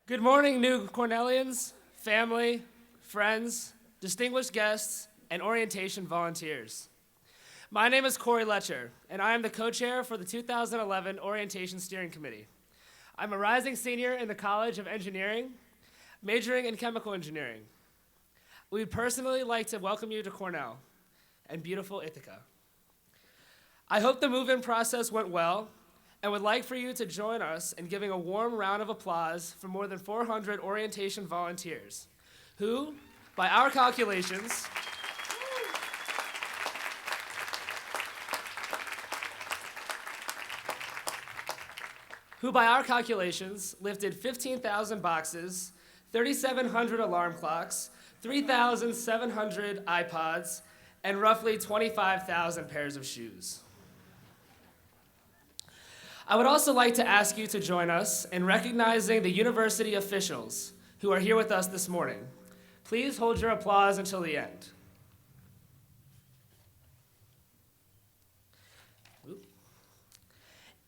Good morning, new Cornellians, family, friends, distinguished guests, and orientation volunteers. My name is Corey Letcher, and I am the co-chair for the 2011 Orientation Steering Committee. I'm a rising senior in the College of Engineering, majoring in chemical engineering. We'd personally like to welcome you to Cornell and beautiful Ithaca. I hope the move-in process went well, and would like for you to join us in giving a warm round of applause for more than 400 orientation volunteers who, by our calculations, lifted 15,000 boxes, 3,700 alarm clocks, 3,700 iPods, and roughly 25,000 pairs of shoes. I would also like to ask you to join us in recognizing the university officials who are here with us this morning. Please hold your applause until the end.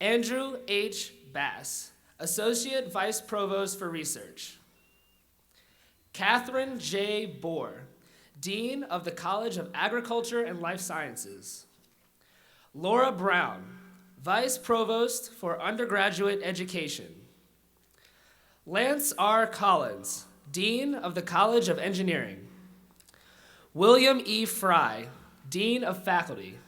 Andrew H. Bass, Associate Vice Provost for Research. Catherine J. Bohr, Dean of the College of Agriculture and Life Sciences. Laura Brown, Vice Provost for Undergraduate Education. Lance R. Collins, Dean of the College of Engineering. William E. Fry, Dean of Faculty.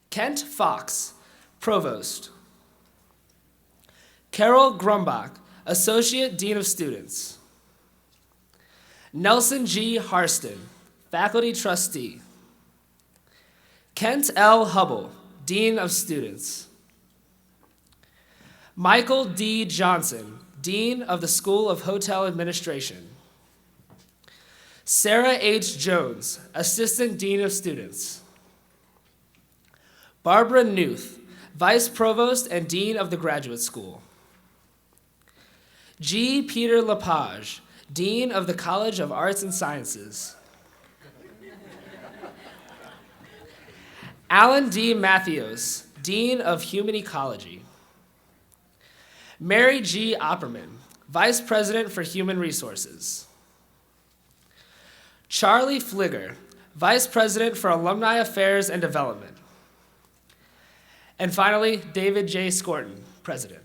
Kent Fox, Provost. Carol Grumbach, Associate Dean of Students. Nelson G. Harston, Faculty Trustee. Kent L. Hubble, Dean of Students. Michael D. Johnson, Dean of the School of Hotel Administration. Sarah H. Jones, Assistant Dean of Students. Barbara Newth, Vice Provost and Dean of the Graduate School. G. Peter Lepage, Dean of the College of Arts and Sciences. Alan D. Matthews, Dean of Human Ecology. Mary G. Opperman, Vice President for Human Resources. Charlie Fligger, Vice President for Alumni Affairs and Development. And finally, David J. Skorton, President.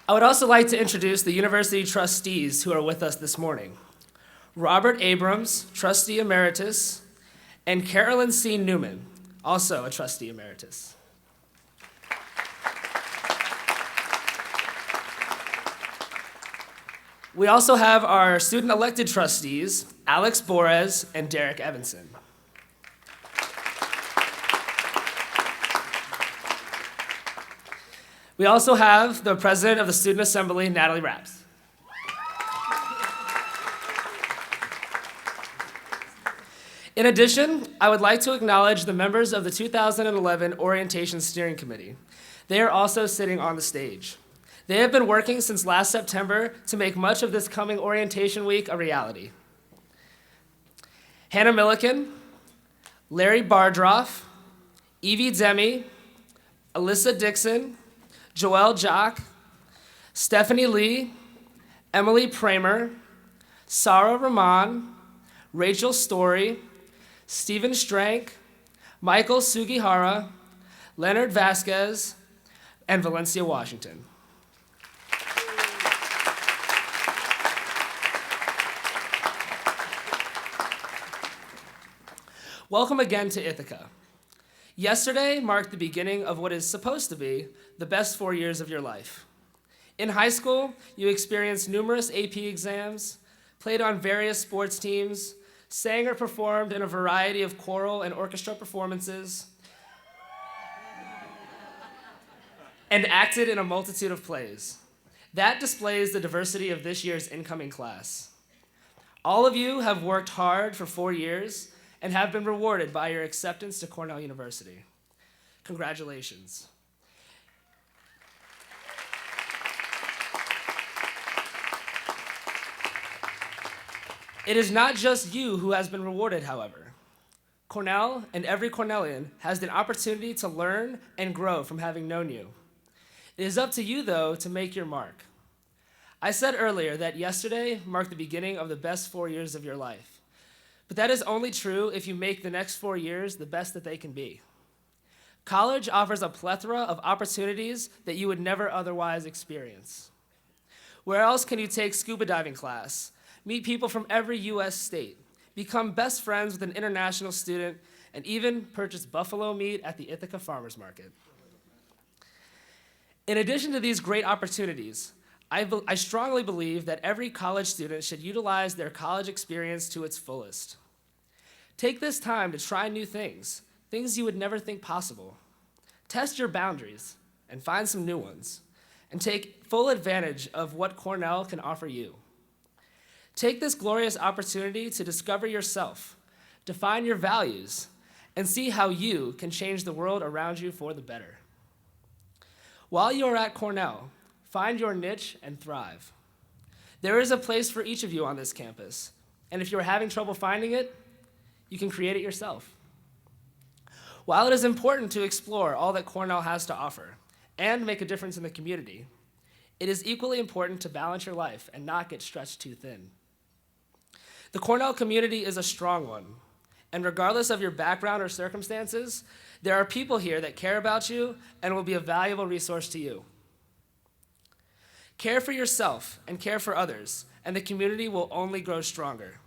I would also like to introduce the university trustees who are with us this morning. Robert Abrams, Trustee Emeritus, and Carolyn C. Newman, also a Trustee Emeritus. We also have our student-elected trustees, Alex Borez and Derek Evanson. We also have the President of the Student Assembly, Natalie Raps. In addition, I would like to acknowledge the members of the 2011 Orientation Steering Committee. They are also sitting on the stage. They have been working since last September to make much of this coming orientation week a reality. Hannah Milliken, Larry Bardroff, Evie Demi, Alyssa Dixon, Joelle Jock, Stephanie Lee, Emily Kramer, Sarah Rahman, Rachel Story, Stephen Strank, Michael Sugihara, Leonard Vasquez, and Valencia Washington. Welcome again to Ithaca. Yesterday marked the beginning of what is supposed to be the best 4 years of your life. In high school, you experienced numerous AP exams, played on various sports teams, sang or performed in a variety of choral and orchestra performances, and acted in a multitude of plays. That displays the diversity of this year's incoming class. All of you have worked hard for 4 years and have been rewarded by your acceptance to Cornell University. Congratulations. It is not just you who has been rewarded, however. Cornell and every Cornellian has an opportunity to learn and grow from having known you. It is up to you, though, to make your mark. I said earlier that yesterday marked the beginning of the best 4 years of your life. But that is only true if you make the next 4 years the best that they can be. College offers a plethora of opportunities that you would never otherwise experience. Where else can you take scuba diving class, meet people from every US state, become best friends with an international student, and even purchase buffalo meat at the Ithaca Farmers Market? In addition to these great opportunities, I strongly believe that every college student should utilize their college experience to its fullest. Take this time to try new things you would never think possible. Test your boundaries and find some new ones, and take full advantage of what Cornell can offer you. Take this glorious opportunity to discover yourself, define your values, and see how you can change the world around you for the better. While you are at Cornell, find your niche and thrive. There is a place for each of you on this campus, and if you're having trouble finding it, you can create it yourself. While it is important to explore all that Cornell has to offer and make a difference in the community, it is equally important to balance your life and not get stretched too thin. The Cornell community is a strong one, and regardless of your background or circumstances, there are people here that care about you and will be a valuable resource to you. Care for yourself and care for others, and the community will only grow stronger.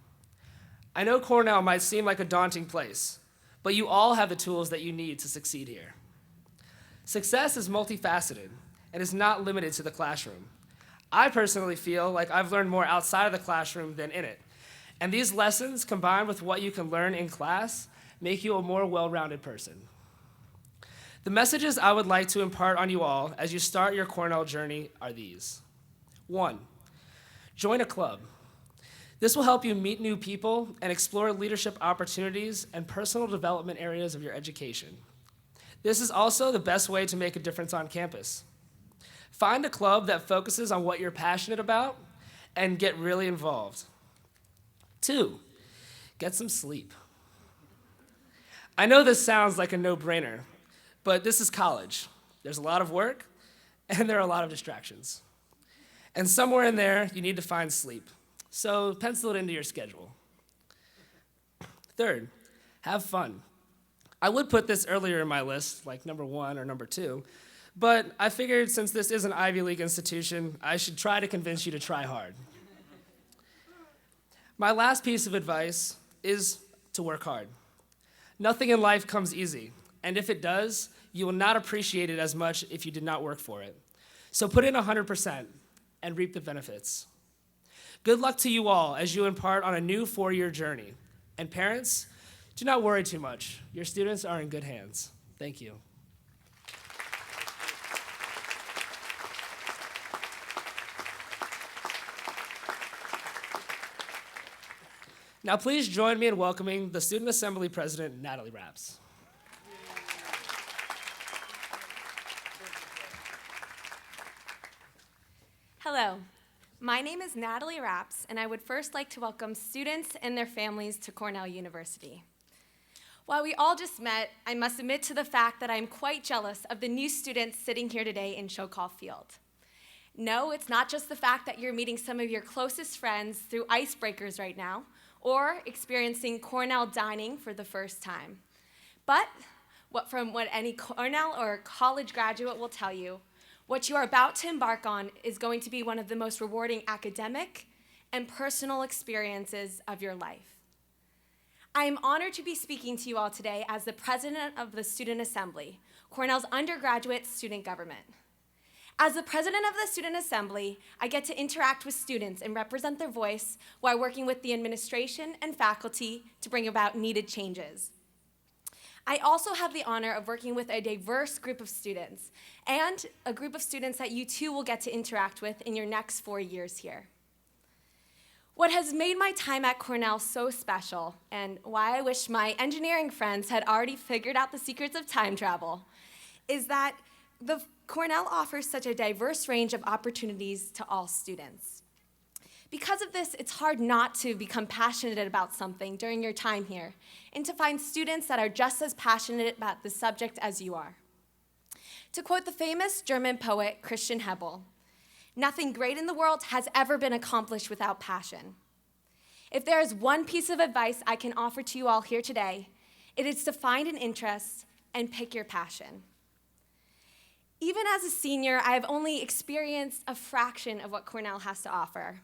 I know Cornell might seem like a daunting place, but you all have the tools that you need to succeed here. Success is multifaceted and is not limited to the classroom. I personally feel like I've learned more outside of the classroom than in it, and these lessons, combined with what you can learn in class, make you a more well-rounded person. The messages I would like to impart on you all as you start your Cornell journey are these. 1, join a club. This will help you meet new people and explore leadership opportunities and personal development areas of your education. This is also the best way to make a difference on campus. Find a club that focuses on what you're passionate about and get really involved. 2, get some sleep. I know this sounds like a no-brainer, but this is college. There's a lot of work, and there are a lot of distractions. And somewhere in there, you need to find sleep. So pencil it into your schedule. 3, have fun. I would put this earlier in my list, like number 1 or number 2, but I figured since this is an Ivy League institution, I should try to convince you to try hard. My last piece of advice is to work hard. Nothing in life comes easy, and if it does, you will not appreciate it as much if you did not work for it. So put in 100% and reap the benefits. Good luck to you all as you embark on a new 4-year journey. And parents, do not worry too much. Your students are in good hands. Thank you. Now please join me in welcoming the Student Assembly President, Natalie Rapps. Hello, my name is Natalie Rapps, and I would first like to welcome students and their families to Cornell University. While we all just met, I must admit to the fact that I'm quite jealous of the new students sitting here today in Chocall Field. No, it's not just the fact that you're meeting some of your closest friends through icebreakers right now, or experiencing Cornell dining for the first time. But from what any Cornell or college graduate will tell you, what you are about to embark on is going to be one of the most rewarding academic and personal experiences of your life. I am honored to be speaking to you all today as the president of the Student Assembly, Cornell's undergraduate student government. As the president of the Student Assembly, I get to interact with students and represent their voice while working with the administration and faculty to bring about needed changes. I also have the honor of working with a diverse group of students, and a group of students that you too will get to interact with in your next 4 years here. What has made my time at Cornell so special, and why I wish my engineering friends had already figured out the secrets of time travel, is that Cornell offers such a diverse range of opportunities to all students. Because of this, it's hard not to become passionate about something during your time here and to find students that are just as passionate about the subject as you are. To quote the famous German poet Christian Hebel, "Nothing great in the world has ever been accomplished without passion." If there is one piece of advice I can offer to you all here today, it is to find an interest and pick your passion. Even as a senior, I have only experienced a fraction of what Cornell has to offer.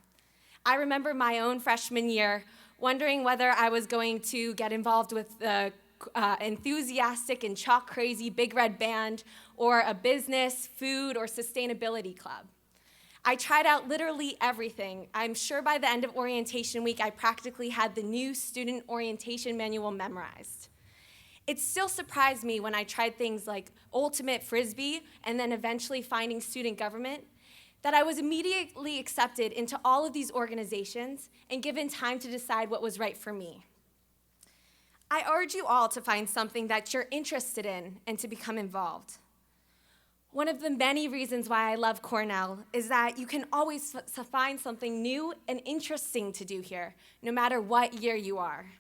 I remember my own freshman year wondering whether I was going to get involved with the enthusiastic and chalk-crazy Big Red Band or a business, food, or sustainability club. I tried out literally everything. I'm sure by the end of orientation week, I practically had the new student orientation manual memorized. It still surprised me when I tried things like ultimate frisbee and then eventually finding student government, that I was immediately accepted into all of these organizations and given time to decide what was right for me. I urge you all to find something that you're interested in and to become involved. One of the many reasons why I love Cornell is that you can always find something new and interesting to do here, no matter what year you are.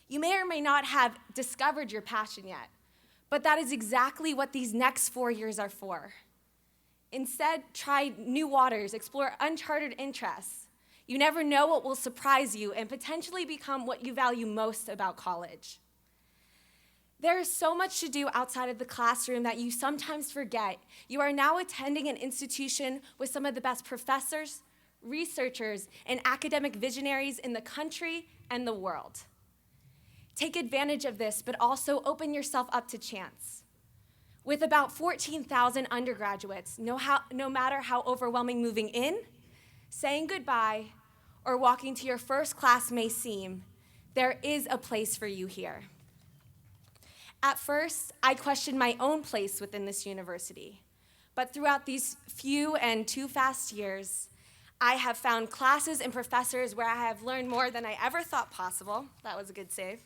You may or may not have discovered your passion yet, but that is exactly what these next 4 years are for. Instead, try new waters, explore uncharted interests. You never know what will surprise you and potentially become what you value most about college. There is so much to do outside of the classroom that you sometimes forget. You are now attending an institution with some of the best professors, researchers, and academic visionaries in the country and the world. Take advantage of this, but also open yourself up to chance. With about 14,000 undergraduates, no matter how overwhelming moving in, saying goodbye, or walking to your first class may seem, there is a place for you here. At first, I questioned my own place within this university, but throughout these few and too fast years, I have found classes and professors where I have learned more than I ever thought possible. That was a good save.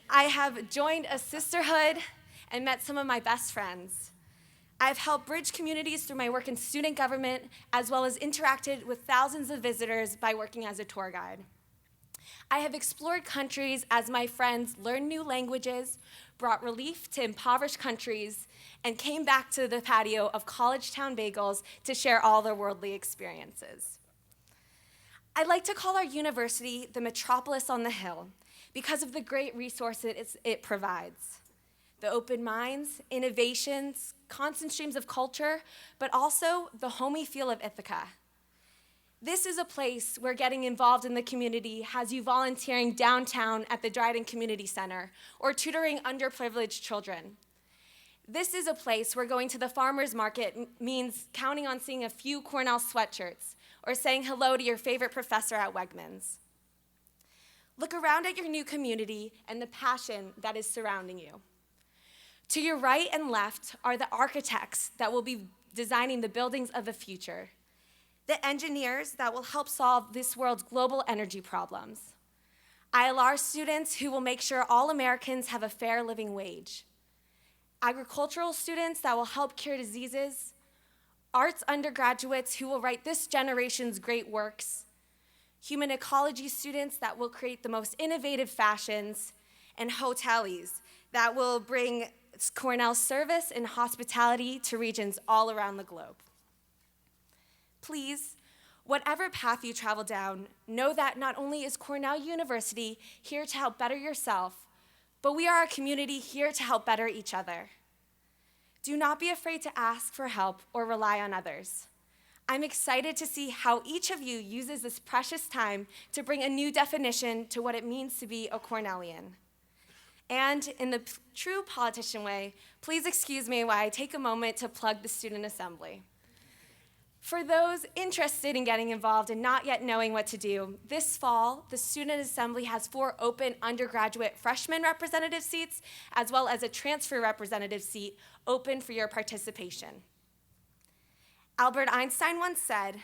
I have joined a sisterhood and met some of my best friends. I've helped bridge communities through my work in student government, as well as interacted with thousands of visitors by working as a tour guide. I have explored countries as my friends learned new languages, brought relief to impoverished countries, and came back to the patio of College Town Bagels to share all their worldly experiences. I like to call our university the metropolis on the hill because of the great resources it provides. The open minds, innovations, constant streams of culture, but also the homey feel of Ithaca. This is a place where getting involved in the community has you volunteering downtown at the Dryden Community Center or tutoring underprivileged children. This is a place where going to the farmer's market means counting on seeing a few Cornell sweatshirts or saying hello to your favorite professor at Wegmans. Look around at your new community and the passion that is surrounding you. To your right and left are the architects that will be designing the buildings of the future, the engineers that will help solve this world's global energy problems, ILR students who will make sure all Americans have a fair living wage, agricultural students that will help cure diseases, arts undergraduates who will write this generation's great works, human ecology students that will create the most innovative fashions, and hoteliers that will bring Cornell's service and hospitality to regions all around the globe. Please, whatever path you travel down, know that not only is Cornell University here to help better yourself, but we are a community here to help better each other. Do not be afraid to ask for help or rely on others. I'm excited to see how each of you uses this precious time to bring a new definition to what it means to be a Cornellian. And in the true politician way, please excuse me while I take a moment to plug the Student Assembly. For those interested in getting involved and not yet knowing what to do, this fall, the Student Assembly has 4 open undergraduate freshman representative seats, as well as a transfer representative seat open for your participation. Albert Einstein once said,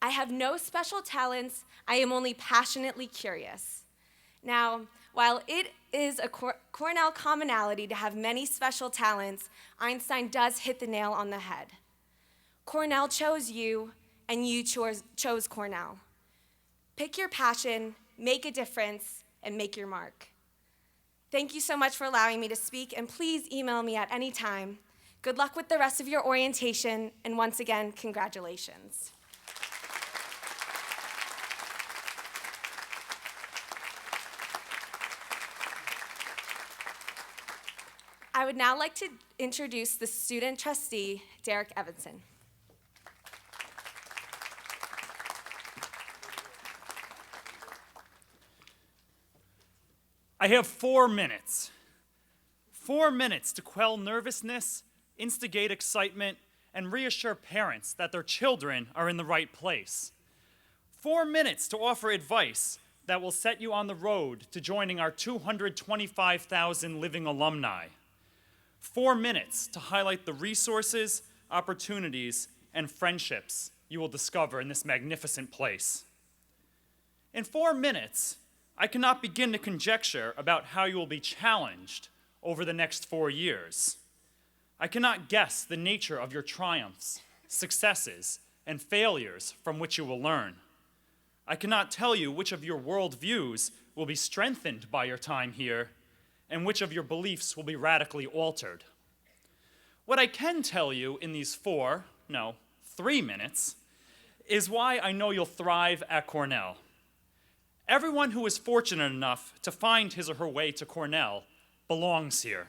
"I have no special talents, I am only passionately curious." Now, while it is a Cornell commonality to have many special talents, Einstein does hit the nail on the head. Cornell chose you, and you chose Cornell. Pick your passion, make a difference, and make your mark. Thank you so much for allowing me to speak, and please email me at any time. Good luck with the rest of your orientation, and once again, congratulations. I would now like to introduce the student trustee, Derek Evanson. I have 4 minutes. 4 minutes to quell nervousness, instigate excitement, and reassure parents that their children are in the right place. 4 minutes to offer advice that will set you on the road to joining our 225,000 living alumni. 4 minutes to highlight the resources, opportunities, and friendships you will discover in this magnificent place. In 4 minutes, I cannot begin to conjecture about how you will be challenged over the next 4 years. I cannot guess the nature of your triumphs, successes, and failures from which you will learn. I cannot tell you which of your worldviews will be strengthened by your time here and which of your beliefs will be radically altered. What I can tell you in these 3 minutes, is why I know you'll thrive at Cornell. Everyone who is fortunate enough to find his or her way to Cornell belongs here.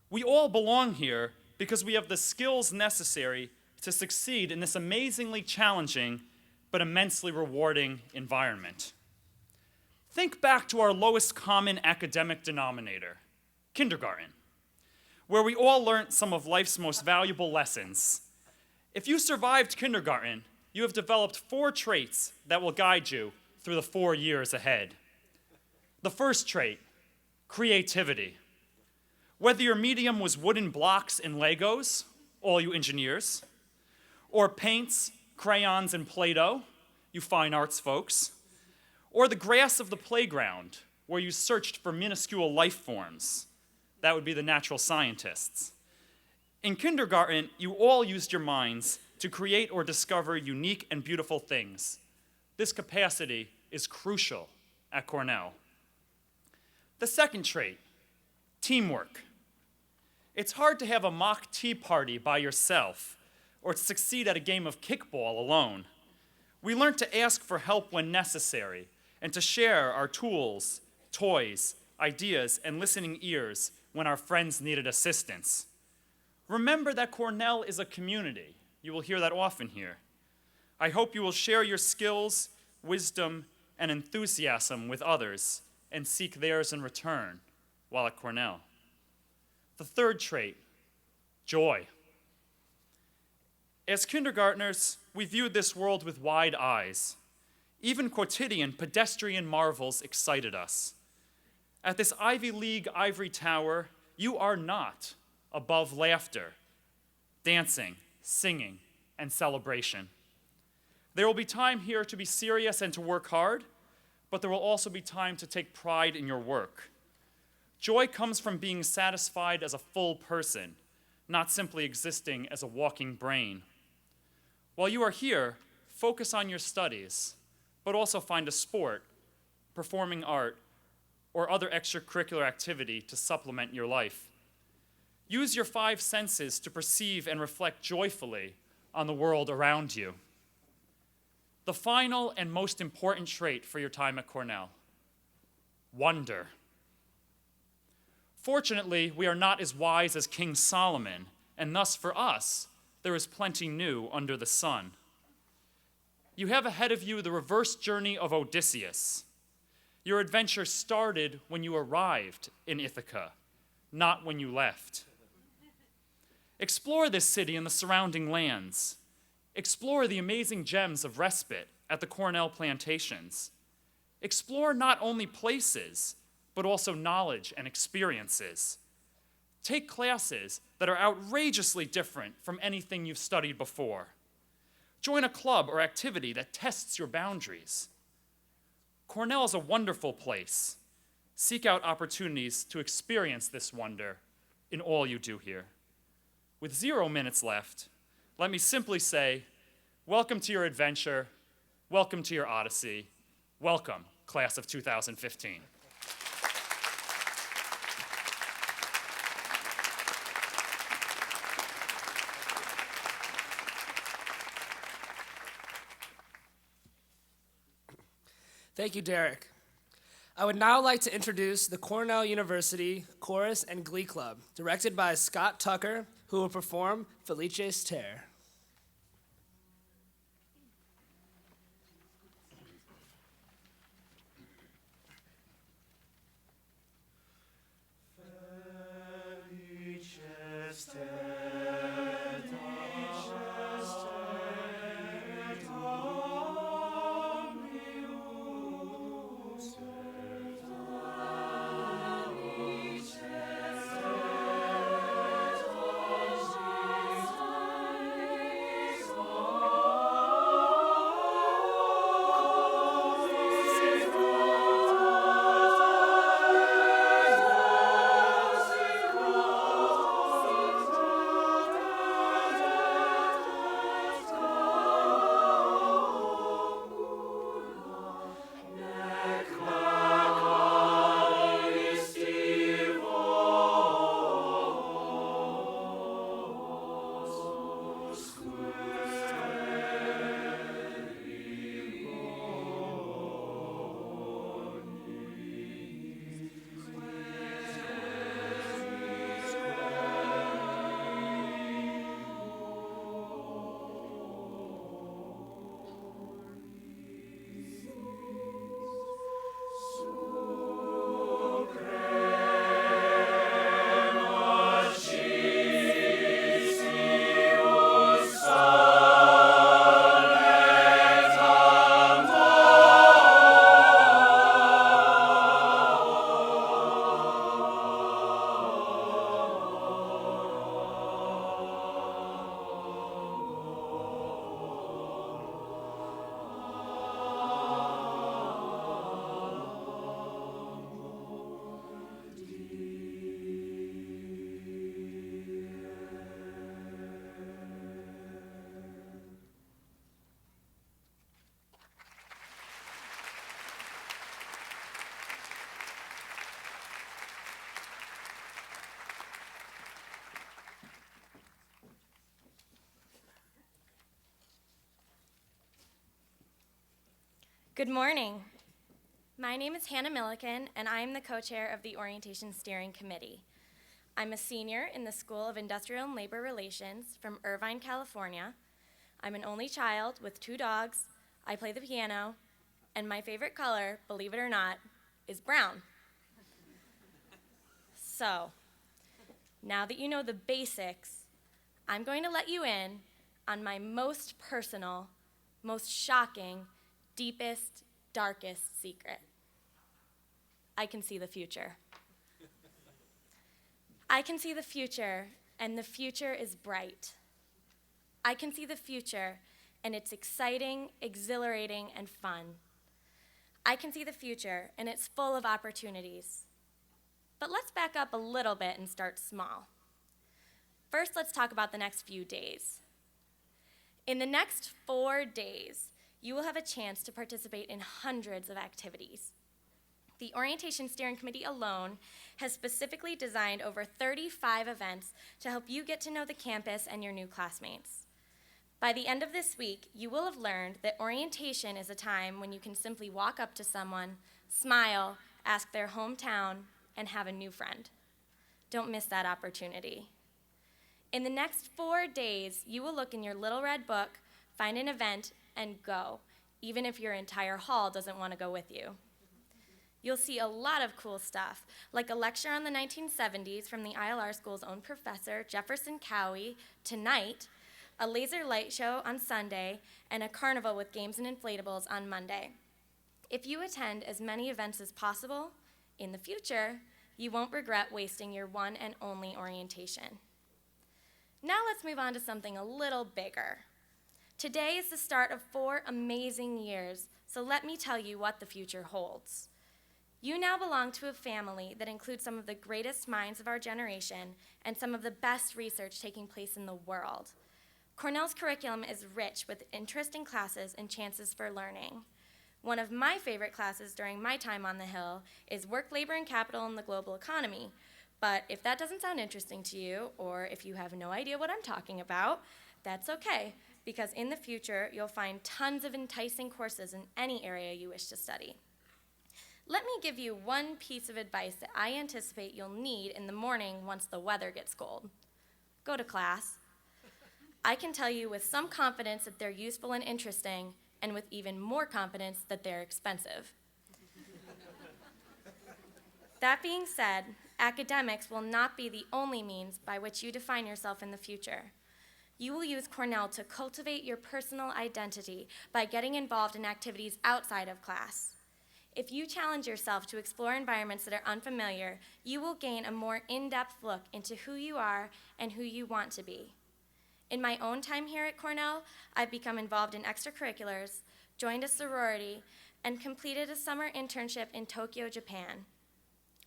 We all belong here because we have the skills necessary to succeed in this amazingly challenging but immensely rewarding environment. Think back to our lowest common academic denominator, kindergarten, where we all learned some of life's most valuable lessons. If you survived kindergarten, you have developed 4 traits that will guide you through the 4 years ahead. The first trait, creativity. Whether your medium was wooden blocks and Legos, all you engineers, or paints, crayons, and Play-Doh, you fine arts folks, or the grass of the playground, where you searched for minuscule life forms. That would be the natural scientists. In kindergarten, you all used your minds to create or discover unique and beautiful things. This capacity is crucial at Cornell. The second trait, teamwork. It's hard to have a mock tea party by yourself or to succeed at a game of kickball alone. We learned to ask for help when necessary and to share our tools, toys, ideas, and listening ears when our friends needed assistance. Remember that Cornell is a community. You will hear that often here. I hope you will share your skills, wisdom, and enthusiasm with others and seek theirs in return while at Cornell. The third trait, joy. As kindergartners, we viewed this world with wide eyes. Even quotidian, pedestrian marvels excited us. At this Ivy League ivory tower, you are not above laughter, dancing, singing, and celebration. There will be time here to be serious and to work hard, but there will also be time to take pride in your work. Joy comes from being satisfied as a full person, not simply existing as a walking brain. While you are here, focus on your studies, but also find a sport, performing art, or other extracurricular activity to supplement your life. Use your 5 senses to perceive and reflect joyfully on the world around you. The final and most important trait for your time at Cornell, wonder. Fortunately, we are not as wise as King Solomon, and thus for us, there is plenty new under the sun. You have ahead of you the reverse journey of Odysseus. Your adventure started when you arrived in Ithaca, not when you left. Explore this city and the surrounding lands. Explore the amazing gems of respite at the Cornell plantations. Explore not only places, but also knowledge and experiences. Take classes that are outrageously different from anything you've studied before. Join a club or activity that tests your boundaries. Cornell is a wonderful place. Seek out opportunities to experience this wonder in all you do here. With 0 minutes left, let me simply say, Welcome to your adventure. Welcome to your odyssey. Welcome, class of 2015. Thank you, Derek. I would now like to introduce the Cornell University Chorus and Glee Club, directed by Scott Tucker, who will perform Felice's Tear. Good morning. My name is Hannah Milliken, and I am the co-chair of the Orientation Steering Committee. I'm a senior in the School of Industrial and Labor Relations from Irvine, California. I'm an only child with 2 dogs, I play the piano, and my favorite color, believe it or not, is brown. So, now that you know the basics, I'm going to let you in on my most personal, most shocking, deepest, darkest secret. I can see the future. I can see the future, and the future is bright. I can see the future, and it's exciting, exhilarating, and fun. I can see the future, and it's full of opportunities. But let's back up a little bit and start small. First, let's talk about the next few days. In the next 4 days, you will have a chance to participate in hundreds of activities. The Orientation Steering Committee alone has specifically designed over 35 events to help you get to know the campus and your new classmates. By the end of this week, you will have learned that orientation is a time when you can simply walk up to someone, smile, ask their hometown, and have a new friend. Don't miss that opportunity. In the next 4 days, you will look in your little red book, find an event, and go, even if your entire hall doesn't want to go with you. You'll see a lot of cool stuff, like a lecture on the 1970s from the ILR School's own professor, Jefferson Cowie, tonight, a laser light show on Sunday, and a carnival with games and inflatables on Monday. If you attend as many events as possible, in the future, you won't regret wasting your one and only orientation. Now let's move on to something a little bigger. Today is the start of 4 amazing years, so let me tell you what the future holds. You now belong to a family that includes some of the greatest minds of our generation and some of the best research taking place in the world. Cornell's curriculum is rich with interesting classes and chances for learning. One of my favorite classes during my time on the Hill is Work, Labor, and Capital in the Global Economy. But if that doesn't sound interesting to you, or if you have no idea what I'm talking about, that's okay, because in the future, you'll find tons of enticing courses in any area you wish to study. Let me give you one piece of advice that I anticipate you'll need in the morning once the weather gets cold. Go to class. I can tell you with some confidence that they're useful and interesting, and with even more confidence that they're expensive. That being said, academics will not be the only means by which you define yourself in the future. You will use Cornell to cultivate your personal identity by getting involved in activities outside of class. If you challenge yourself to explore environments that are unfamiliar, you will gain a more in-depth look into who you are and who you want to be. In my own time here at Cornell, I've become involved in extracurriculars, joined a sorority, and completed a summer internship in Tokyo, Japan.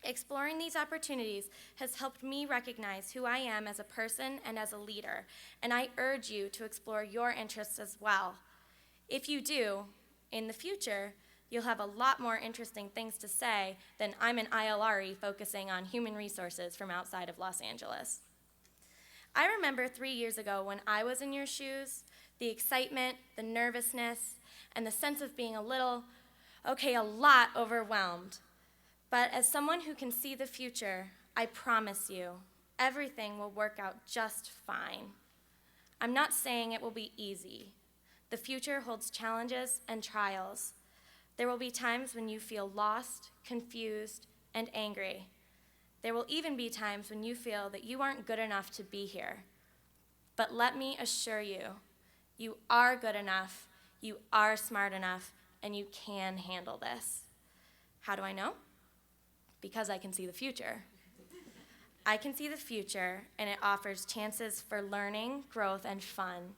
Exploring these opportunities has helped me recognize who I am as a person and as a leader, and I urge you to explore your interests as well. If you do, in the future, you'll have a lot more interesting things to say than I'm an ILRE focusing on human resources from outside of Los Angeles. I remember 3 years ago when I was in your shoes, the excitement, the nervousness, and the sense of being a lot overwhelmed. But as someone who can see the future, I promise you, everything will work out just fine. I'm not saying it will be easy. The future holds challenges and trials. There will be times when you feel lost, confused, and angry. There will even be times when you feel that you aren't good enough to be here. But let me assure you, you are good enough, you are smart enough, and you can handle this. How do I know? Because I can see the future. I can see the future, and it offers chances for learning, growth, and fun.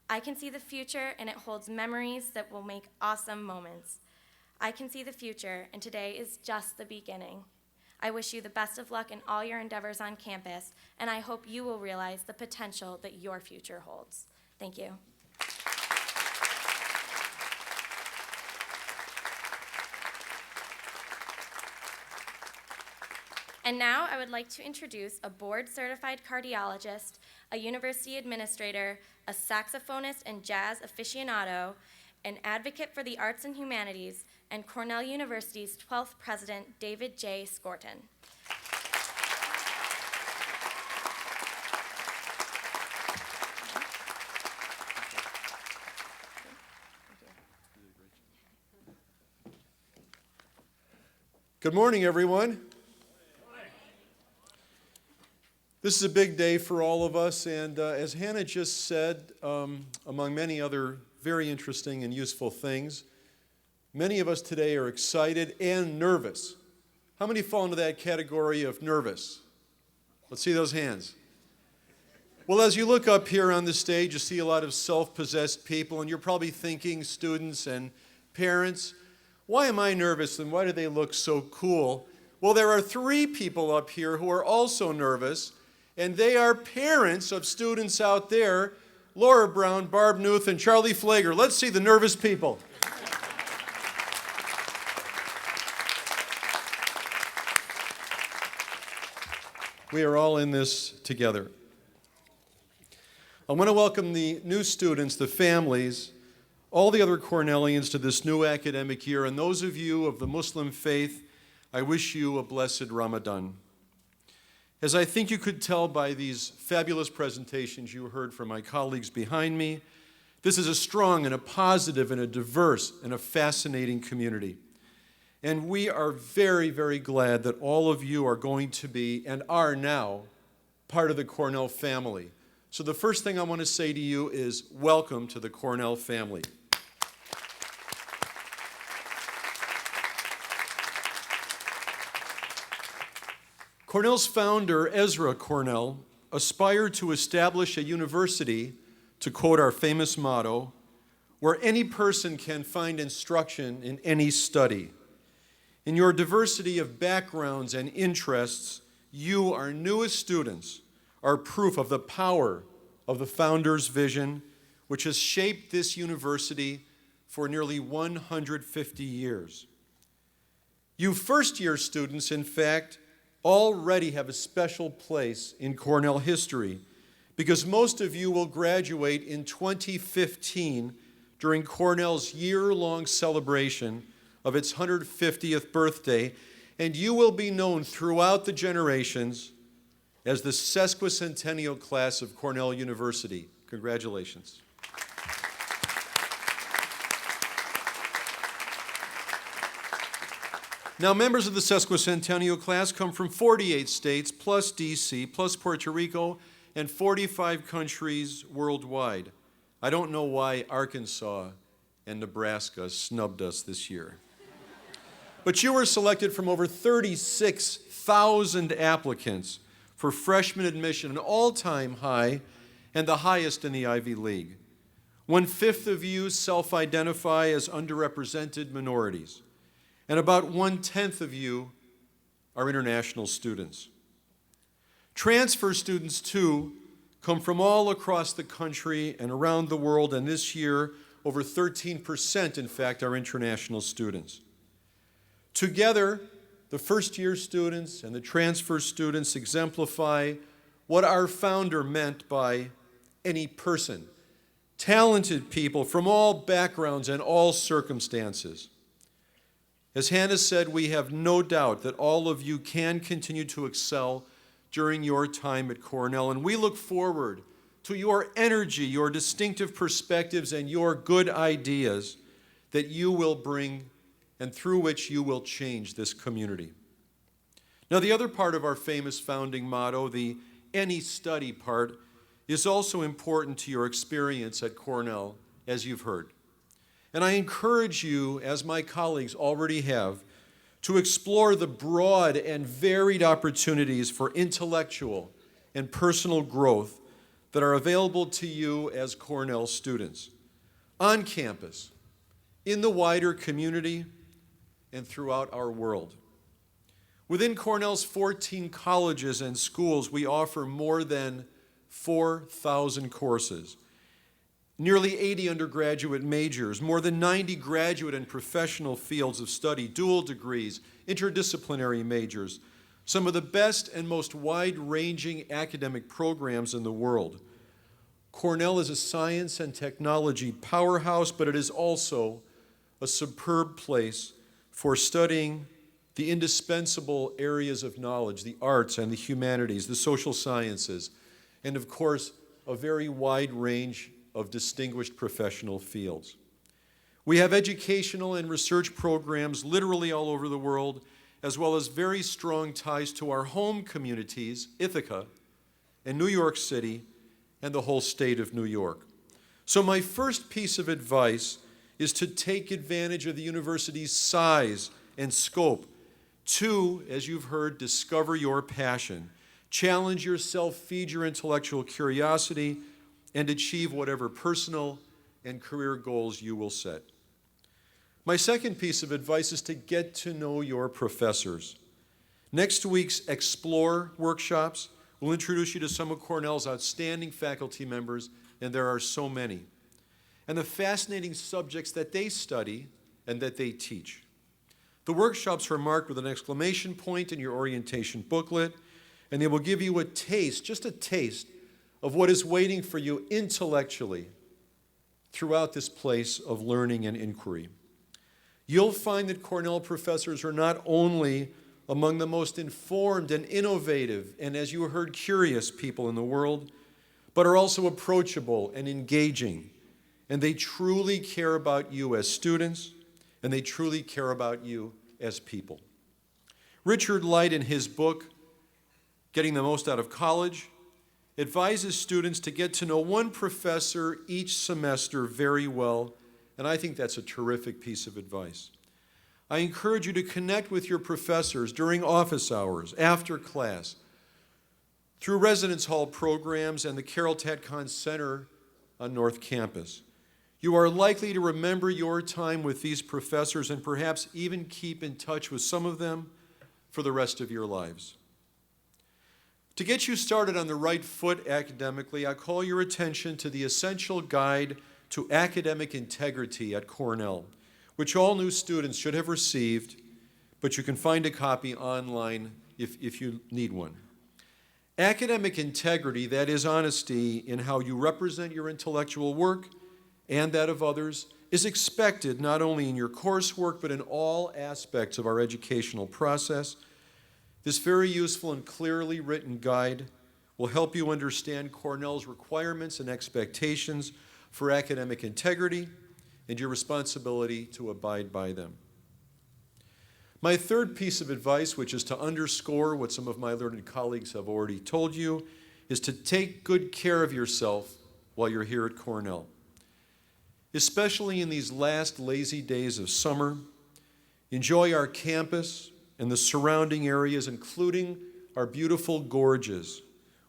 I can see the future, and it holds memories that will make awesome moments. I can see the future, and today is just the beginning. I wish you the best of luck in all your endeavors on campus, and I hope you will realize the potential that your future holds. Thank you. And now I would like to introduce a board-certified cardiologist, a university administrator, a saxophonist and jazz aficionado, an advocate for the arts and humanities, and Cornell University's 12th president, David J. Skorton. Good morning, everyone. This is a big day for all of us, and as Hannah just said, among many other very interesting and useful things, many of us today are excited and nervous. How many fall into that category of nervous? Let's see those hands. Well, as you look up here on the stage, you see a lot of self-possessed people, and you're probably thinking, students and parents, why am I nervous and why do they look so cool? Well, there are 3 people up here who are also nervous, and they are parents of students out there, Laura Brown, Barb Newth, and Charlie Flager. Let's see the nervous people. We are all in this together. I want to welcome the new students, the families, all the other Cornellians to this new academic year, and those of you of the Muslim faith, I wish you a blessed Ramadan. As I think you could tell by these fabulous presentations you heard from my colleagues behind me, this is a strong and a positive and a diverse and a fascinating community. And we are very, very glad that all of you are going to be and are now part of the Cornell family. So the first thing I want to say to you is welcome to the Cornell family. Cornell's founder, Ezra Cornell, aspired to establish a university, to quote our famous motto, where any person can find instruction in any study. In your diversity of backgrounds and interests, you, our newest students, are proof of the power of the founder's vision, which has shaped this university for nearly 150 years. You first-year students, in fact, already have a special place in Cornell history because most of you will graduate in 2015 during Cornell's year-long celebration of its 150th birthday, and you will be known throughout the generations as the sesquicentennial class of Cornell University. Congratulations. Now, members of the sesquicentennial class come from 48 states, plus D.C., plus Puerto Rico, and 45 countries worldwide. I don't know why Arkansas and Nebraska snubbed us this year. But you were selected from over 36,000 applicants for freshman admission, an all-time high and the highest in the Ivy League. 1/5 of you self-identify as underrepresented minorities, and about 1/10 of you are international students. Transfer students, too, come from all across the country and around the world, and this year, over 13%, in fact, are international students. Together, the first-year students and the transfer students exemplify what our founder meant by any person, talented people from all backgrounds and all circumstances. As Hannah said, we have no doubt that all of you can continue to excel during your time at Cornell, and we look forward to your energy, your distinctive perspectives, and your good ideas that you will bring and through which you will change this community. Now, the other part of our famous founding motto, the any study part, is also important to your experience at Cornell, as you've heard. And I encourage you, as my colleagues already have, to explore the broad and varied opportunities for intellectual and personal growth that are available to you as Cornell students, on campus, in the wider community, and throughout our world. Within Cornell's 14 colleges and schools, we offer more than 4,000 courses, nearly 80 undergraduate majors, more than 90 graduate and professional fields of study, dual degrees, interdisciplinary majors, some of the best and most wide-ranging academic programs in the world. Cornell is a science and technology powerhouse, but it is also a superb place for studying the indispensable areas of knowledge, the arts and the humanities, the social sciences, and of course, a very wide range of distinguished professional fields. We have educational and research programs literally all over the world, as well as very strong ties to our home communities, Ithaca, and New York City, and the whole state of New York. So my first piece of advice is to take advantage of the university's size and scope to, as you've heard, discover your passion, challenge yourself, feed your intellectual curiosity, and achieve whatever personal and career goals you will set. My second piece of advice is to get to know your professors. Next week's Explore workshops will introduce you to some of Cornell's outstanding faculty members, and there are so many, and the fascinating subjects that they study and that they teach. The workshops are marked with an exclamation point in your orientation booklet, and they will give you a taste, just a taste, of what is waiting for you intellectually throughout this place of learning and inquiry. You'll find that Cornell professors are not only among the most informed and innovative, and as you heard, curious people in the world, but are also approachable and engaging. And they truly care about you as students, and they truly care about you as people. Richard Light, in his book, Getting the Most Out of College, advises students to get to know one professor each semester very well, and I think that's a terrific piece of advice. I encourage you to connect with your professors during office hours, after class, through residence hall programs and the Carroll Tatcon Center on North Campus. You are likely to remember your time with these professors and perhaps even keep in touch with some of them for the rest of your lives. To get you started on the right foot academically, I call your attention to the Essential Guide to Academic Integrity at Cornell, which all new students should have received, but you can find a copy online if you need one. Academic integrity, that is honesty in how you represent your intellectual work and that of others, is expected not only in your coursework but in all aspects of our educational process. This very useful and clearly written guide will help you understand Cornell's requirements and expectations for academic integrity and your responsibility to abide by them. My third piece of advice, which is to underscore what some of my learned colleagues have already told you, is to take good care of yourself while you're here at Cornell. Especially in these last lazy days of summer, enjoy our campus and the surrounding areas, including our beautiful gorges,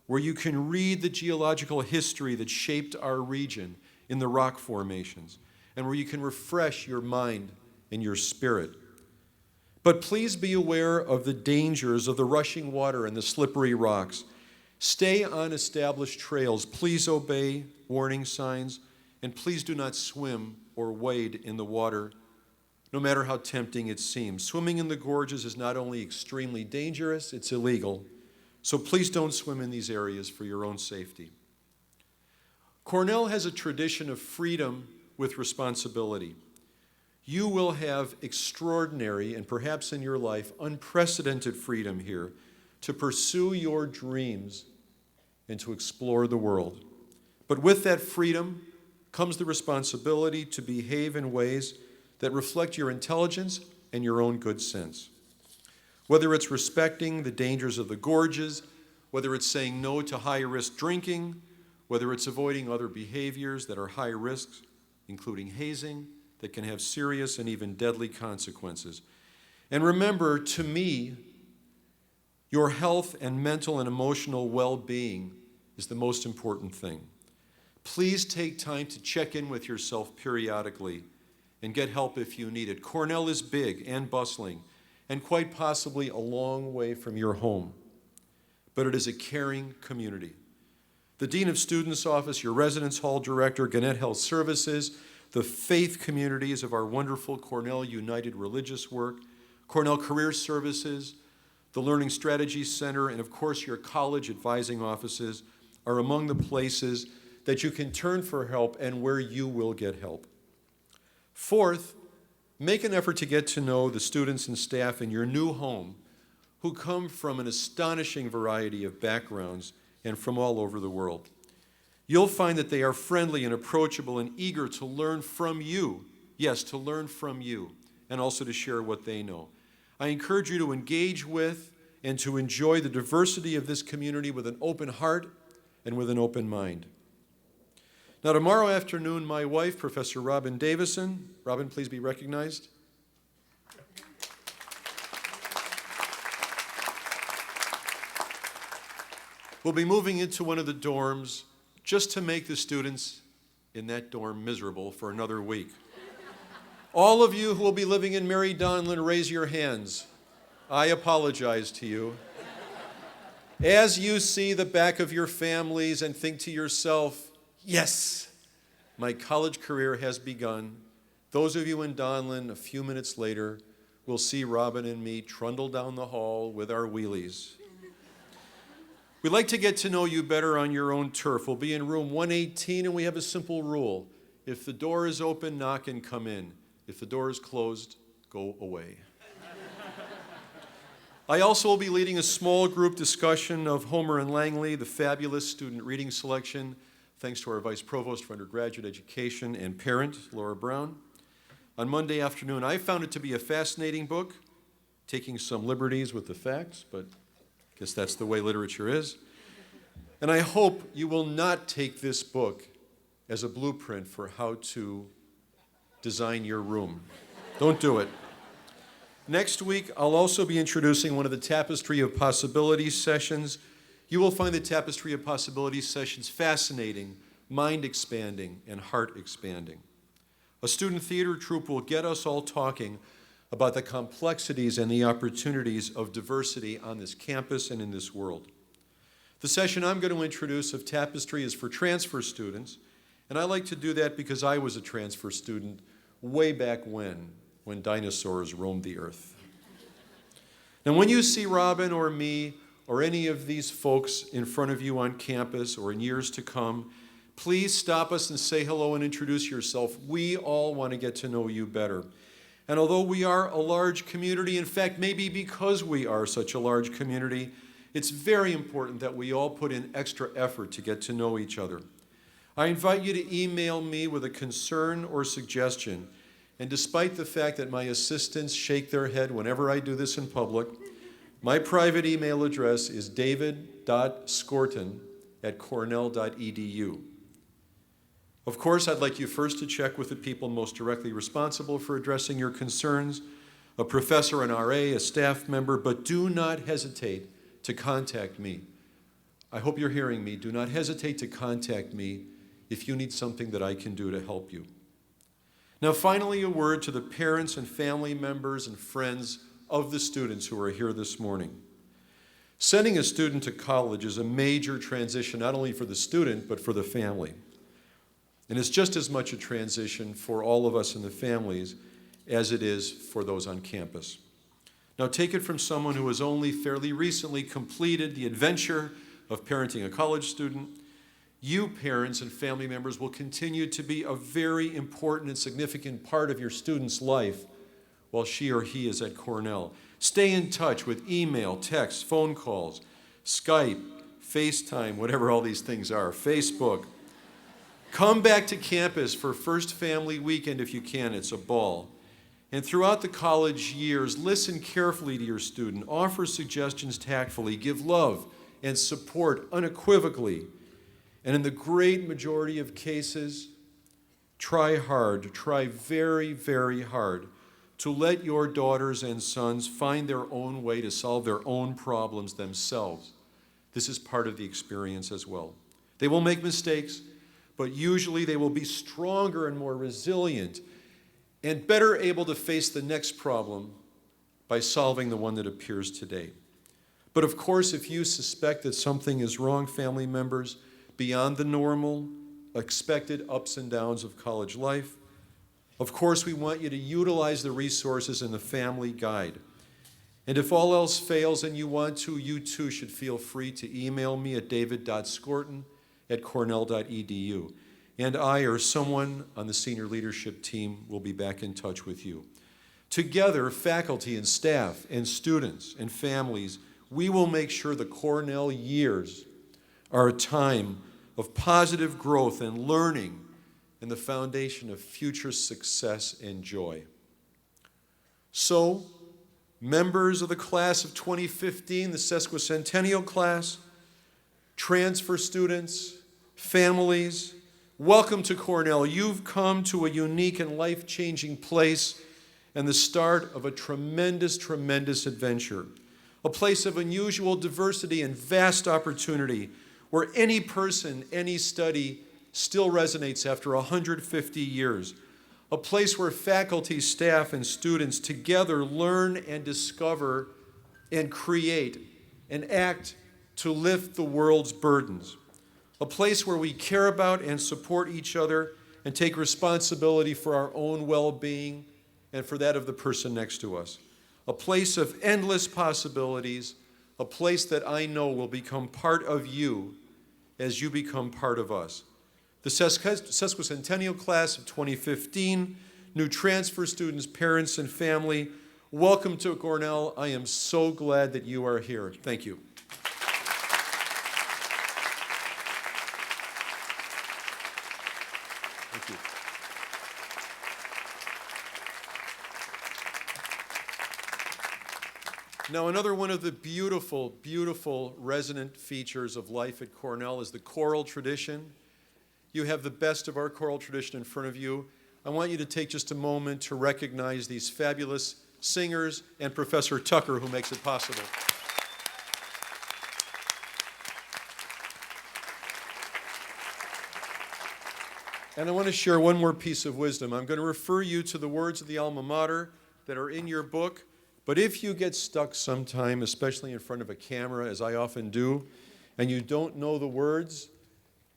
where you can read the geological history that shaped our region in the rock formations, and where you can refresh your mind and your spirit. But please be aware of the dangers of the rushing water and the slippery rocks. Stay on established trails. Please obey warning signs, and please do not swim or wade in the water, no matter how tempting it seems. Swimming in the gorges is not only extremely dangerous, it's illegal. So please don't swim in these areas for your own safety. Cornell has a tradition of freedom with responsibility. You will have extraordinary and perhaps in your life unprecedented freedom here to pursue your dreams and to explore the world. But with that freedom comes the responsibility to behave in ways that reflect your intelligence and your own good sense. Whether it's respecting the dangers of the gorges, whether it's saying no to high-risk drinking, whether it's avoiding other behaviors that are high risks, including hazing, that can have serious and even deadly consequences. And remember, to me, your health and mental and emotional well-being is the most important thing. Please take time to check in with yourself periodically and get help if you need it. Cornell is big and bustling and quite possibly a long way from your home, but it is a caring community. The Dean of Students' Office, your Residence Hall Director, Gannett Health Services, the faith communities of our wonderful Cornell United Religious Work, Cornell Career Services, the Learning Strategy Center, and of course your college advising offices are among the places that you can turn for help and where you will get help. Fourth, make an effort to get to know the students and staff in your new home who come from an astonishing variety of backgrounds and from all over the world. You'll find that they are friendly and approachable and eager to learn from you. Yes, to learn from you, and also to share what they know. I encourage you to engage with and to enjoy the diversity of this community with an open heart and with an open mind. Now, tomorrow afternoon, my wife, Professor Robin Davison, Robin, please be recognized. We'll be moving into one of the dorms just to make the students in that dorm miserable for another week. All of you who will be living in Mary Donlin, raise your hands. I apologize to you. As you see the back of your families and think to yourself, yes, my college career has begun, those of you in Donlin, a few minutes later, will see Robin and me trundle down the hall with our wheelies. We'd like to get to know you better on your own turf. We'll be in room 118, and we have a simple rule. If the door is open, knock and come in. If the door is closed, go away. I also will be leading a small group discussion of Homer and Langley, the fabulous student reading selection, thanks to our Vice Provost for Undergraduate Education and parent, Laura Brown. On Monday afternoon, I found it to be a fascinating book, taking some liberties with the facts, but I guess that's the way literature is. And I hope you will not take this book as a blueprint for how to design your room. Don't do it. Next week, I'll also be introducing one of the Tapestry of Possibilities sessions. You will find the Tapestry of Possibilities sessions fascinating, mind-expanding, and heart-expanding. A student theater troupe will get us all talking about the complexities and the opportunities of diversity on this campus and in this world. The session I'm going to introduce of Tapestry is for transfer students, and I like to do that because I was a transfer student way back when dinosaurs roamed the earth. Now, when you see Robin or me or any of these folks in front of you on campus or in years to come, please stop us and say hello and introduce yourself. We all want to get to know you better. And although we are a large community, in fact, maybe because we are such a large community, it's very important that we all put in extra effort to get to know each other. I invite you to email me with a concern or suggestion. And despite the fact that my assistants shake their head whenever I do this in public, my private email address is david.skorton@cornell.edu. Of course, I'd like you first to check with the people most directly responsible for addressing your concerns, a professor, an RA, a staff member, but do not hesitate to contact me. I hope you're hearing me. Do not hesitate to contact me if you need something that I can do to help you. Now, finally, a word to the parents and family members and friends of the students who are here this morning. Sending a student to college is a major transition, not only for the student, but for the family. And it's just as much a transition for all of us in the families as it is for those on campus. Now, take it from someone who has only fairly recently completed the adventure of parenting a college student. You, parents and family members, will continue to be a very important and significant part of your student's life while she or he is at Cornell. Stay in touch with email, text, phone calls, Skype, FaceTime, whatever all these things are, Facebook. Come back to campus for First Family Weekend if you can. It's a ball. And throughout the college years, listen carefully to your student. Offer suggestions tactfully. Give love and support unequivocally. And in the great majority of cases, try hard, try very, very hard to let your daughters and sons find their own way to solve their own problems themselves. This is part of the experience as well. They will make mistakes, but usually they will be stronger and more resilient and better able to face the next problem by solving the one that appears today. But of course, if you suspect that something is wrong, family members, beyond the normal, expected ups and downs of college life, of course, we want you to utilize the resources in the Family Guide. And if all else fails and you want to, you too should feel free to email me at david.skorton@cornell.edu. And I or someone on the senior leadership team will be back in touch with you. Together, faculty and staff and students and families, we will make sure the Cornell years are a time of positive growth and learning and the foundation of future success and joy. So, members of the class of 2015, the sesquicentennial class, transfer students, families, welcome to Cornell. You've come to a unique and life-changing place and the start of a tremendous, tremendous adventure. A place of unusual diversity and vast opportunity where any person, any study still resonates after 150 years. A place where faculty, staff, and students together learn and discover and create and act to lift the world's burdens. A place where we care about and support each other and take responsibility for our own well-being and for that of the person next to us. A place of endless possibilities, a place that I know will become part of you as you become part of us. The sesquicentennial class of 2015, new transfer students, parents, and family, welcome to Cornell. I am so glad that you are here. Thank you. Thank you. Now, another one of the beautiful, beautiful resonant features of life at Cornell is the choral tradition. You have the best of our choral tradition in front of you. I want you to take just a moment to recognize these fabulous singers and Professor Tucker, who makes it possible. And I want to share one more piece of wisdom. I'm going to refer you to the words of the alma mater that are in your book. But if you get stuck sometime, especially in front of a camera, as I often do, and you don't know the words,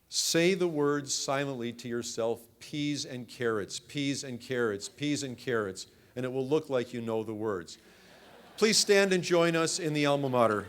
say the words silently to yourself, peas and carrots, peas and carrots, peas and carrots, and it will look like you know the words. Please stand and join us in the alma mater.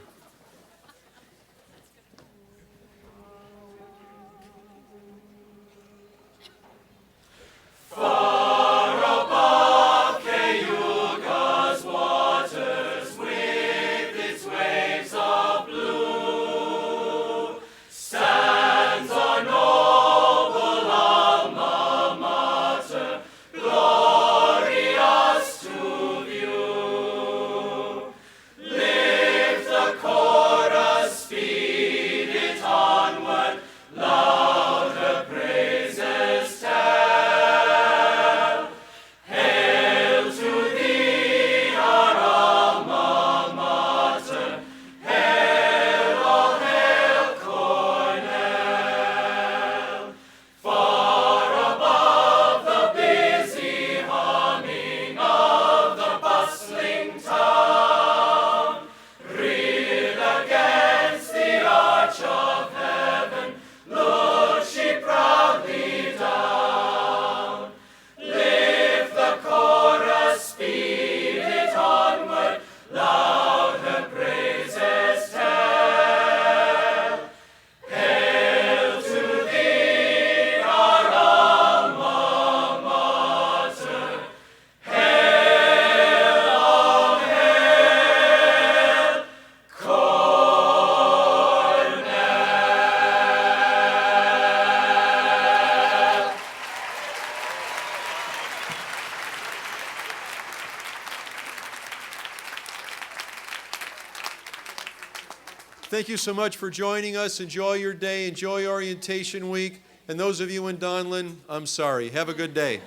Thank you so much for joining us. Enjoy your day. Enjoy orientation week. And those of you in Donlin, I'm sorry. Have a good day.